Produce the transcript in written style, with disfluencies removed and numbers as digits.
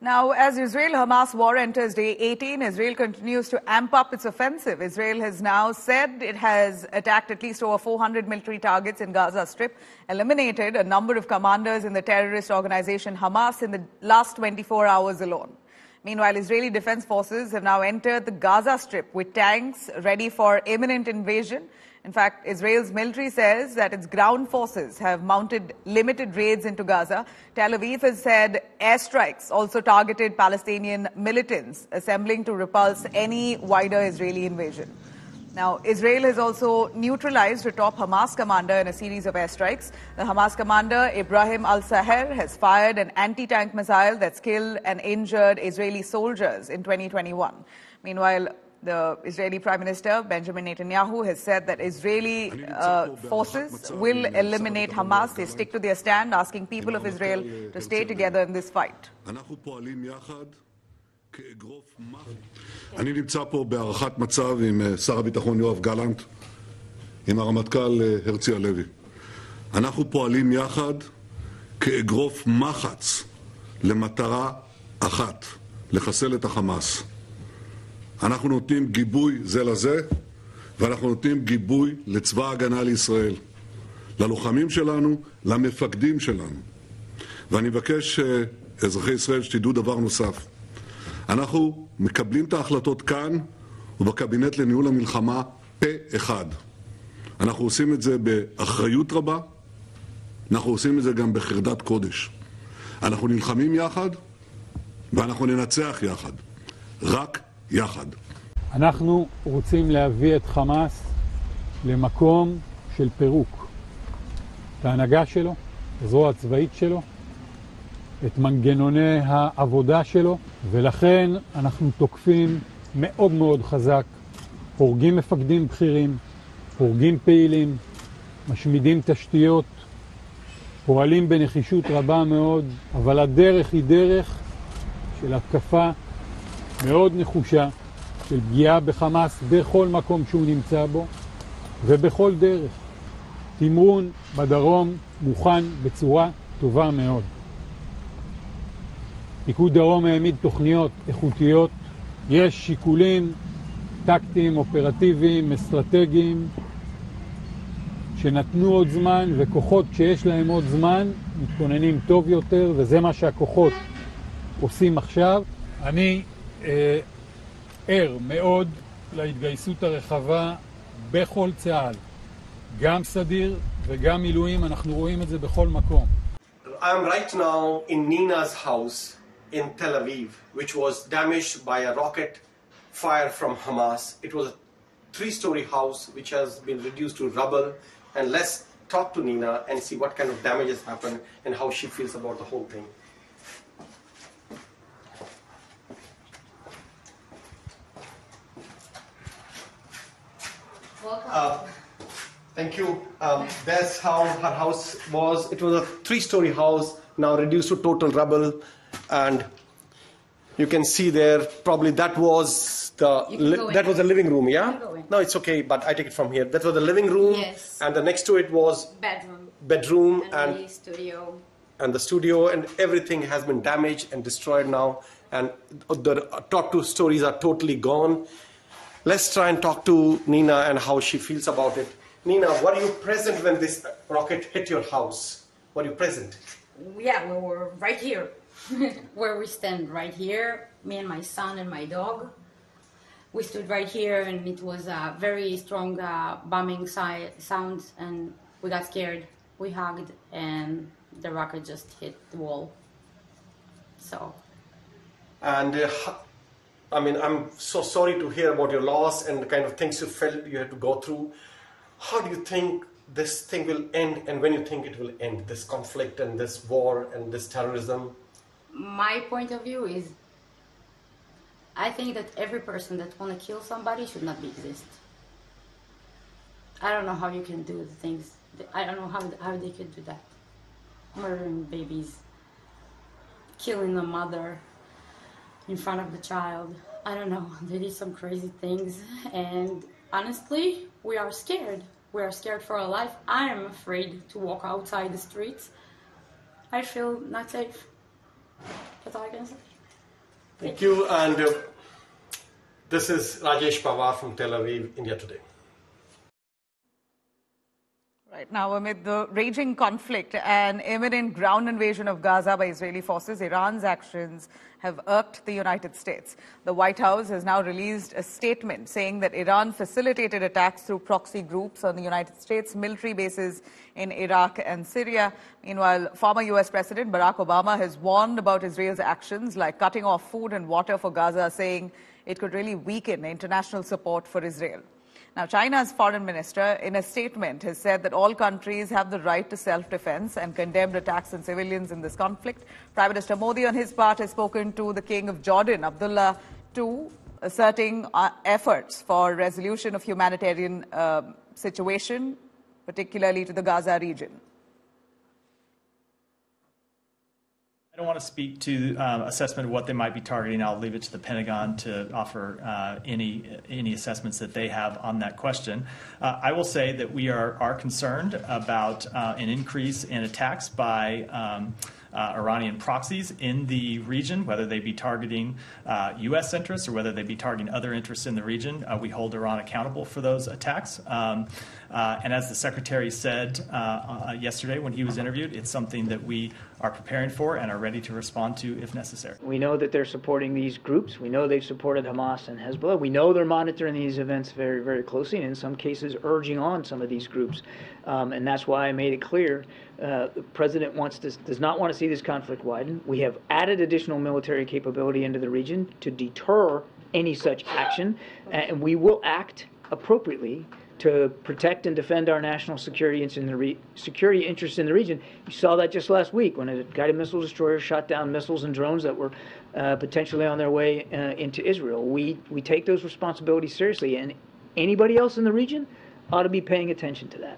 Now, as Israel-Hamas war enters day 18, Israel continues to amp up its offensive. Israel has now said it has attacked at least over 400 military targets in Gaza Strip, eliminated a number of commanders in the terrorist organization Hamas in the last 24 hours alone. Meanwhile, Israeli defense forces have now entered the Gaza Strip with tanks ready for imminent invasion. In fact, Israel's military says that its ground forces have mounted limited raids into Gaza. Tel Aviv has said airstrikes also targeted Palestinian militants, assembling to repulse any wider Israeli invasion. Now, Israel has also neutralized a top Hamas commander in a series of airstrikes. The Hamas commander, Ibrahim al-Saher, has fired an anti-tank missile that's killed and injured Israeli soldiers in 2021. Meanwhile, the Israeli Prime Minister, Benjamin Netanyahu, has said that Israeli forces will eliminate Hamas. They stick to their stand, asking people of Israel to stay together in this fight. אני נמצא פה בהערכת מצב עם שר הביטחון יואב גלנט, עם הרמטכ"ל הרצי הלוי. אנחנו פועלים יחד כאגרוף מחץ למטרה אחת, לחסל את החמאס. אנחנו נותנים גיבוי זה לזה, ואנחנו נותנים גיבוי לצבא ההגנה לישראל, ללוחמים שלנו, למפקדים שלנו. ואני מבקש אזרחי ישראל שתדעו דבר נוסף. אנחנו מקבלים את ההחלטות כאן ובקבינט לניהול המלחמה פה אחד. אנחנו עושים את זה באחריות רבה, אנחנו עושים את זה גם בחרדת קודש. אנחנו נלחמים יחד ואנחנו ננצח יחד. רק יחד. אנחנו רוצים להביא את חמאס למקום של פירוק. את ההנהגה שלו, את הזרוע הצבאית שלו, את מנגנוני העבודה שלו, ולכן אנחנו תוקפים מאוד מאוד חזק, הורגים מפקדים בכירים, הורגים פעילים, משמידים תשתיות, פועלים בנחישות רבה מאוד, אבל הדרך היא דרך של התקפה מאוד נחושה, של פגיעה בחמאס בכל מקום שהוא נמצא בו, ובכל דרך. תמרון בדרום מוכן בצורה טובה מאוד. פיקוד דרום העמיד תוכניות איכותיות, יש שיקולים טקטיים, אופרטיביים, אסטרטגיים, שנתנו עוד זמן, וכוחות שיש להם עוד זמן מתכוננים טוב יותר, וזה מה שהכוחות עושים עכשיו. אני ער מאוד להתגייסות הרחבה בכל צה"ל, גם סדיר וגם מילואים, אנחנו רואים את זה בכל מקום. I'm right now in Nina's house in Tel Aviv, which was damaged by a rocket fire from Hamas. It was a 3-story house which has been reduced to rubble, and let's talk to Nina and see what kind of damages happened and how she feels about the whole thing. Welcome. Thank you. That's how her house was. It was a 3-story house, now reduced to total rubble. And you can see there, probably that was the living room, yeah? No, it's okay, but I take it from here. That was the living room. Yes. And the next to it was bedroom and the studio. And the studio, and everything has been damaged and destroyed now. And the top 2 stories are totally gone. Let's try and talk to Nina and how she feels about it. Nina, were you present when this rocket hit your house? Were you present? Yeah, we were right here, where we stand right here, me and my son and my dog. We stood right here, and it was a very strong bombing sound, and we got scared. We hugged, and the rocket just hit the wall. So. And I mean, I'm so sorry to hear about your loss and the kind of things you felt you had to go through. How do you think this thing will end, and when you think it will end, this conflict and this war and this terrorism? My point of view is, I think that every person that want to kill somebody should not exist. I don't know how you can do the things. I don't know how they could do that. Murdering babies, killing a mother in front of the child. I don't know. They did some crazy things, and honestly, we are scared. We are scared for our life. I am afraid to walk outside the streets. I feel not safe. That's all I can say. Thank you. And this is Rajesh Pawar from Tel Aviv, India Today. Right now, amid the raging conflict and imminent ground invasion of Gaza by Israeli forces, Iran's actions have irked the United States. The White House has now released a statement saying that Iran facilitated attacks through proxy groups on the United States military bases in Iraq and Syria. Meanwhile, former U.S. President Barack Obama has warned about Israel's actions like cutting off food and water for Gaza, saying it could really weaken international support for Israel. Now, China's foreign minister, in a statement, has said that all countries have the right to self-defense and condemned attacks on civilians in this conflict. Prime Minister Modi, on his part, has spoken to the King of Jordan, Abdullah II, asserting efforts for resolution of humanitarian situation, particularly to the Gaza region. I don't want to speak to assessment of what they might be targeting. I'll leave it to the Pentagon to offer any assessments that they have on that question. I will say that we are concerned about an increase in attacks by Iranian proxies in the region, whether they be targeting U.S. interests or whether they be targeting other interests in the region. We hold Iran accountable for those attacks. And as the Secretary said yesterday when he was interviewed, it's something that we are preparing for and are ready to respond to if necessary. We know that they're supporting these groups. We know they've supported Hamas and Hezbollah. We know they're monitoring these events very, very closely, and in some cases urging on some of these groups. And that's why I made it clear the President does not want to see this conflict widen. We have added additional military capability into the region to deter any such action, and we will act appropriately to protect and defend our national security interests in the region. You saw that just last week when a guided missile destroyer shot down missiles and drones that were potentially on their way into Israel. We take those responsibilities seriously, and anybody else in the region ought to be paying attention to that.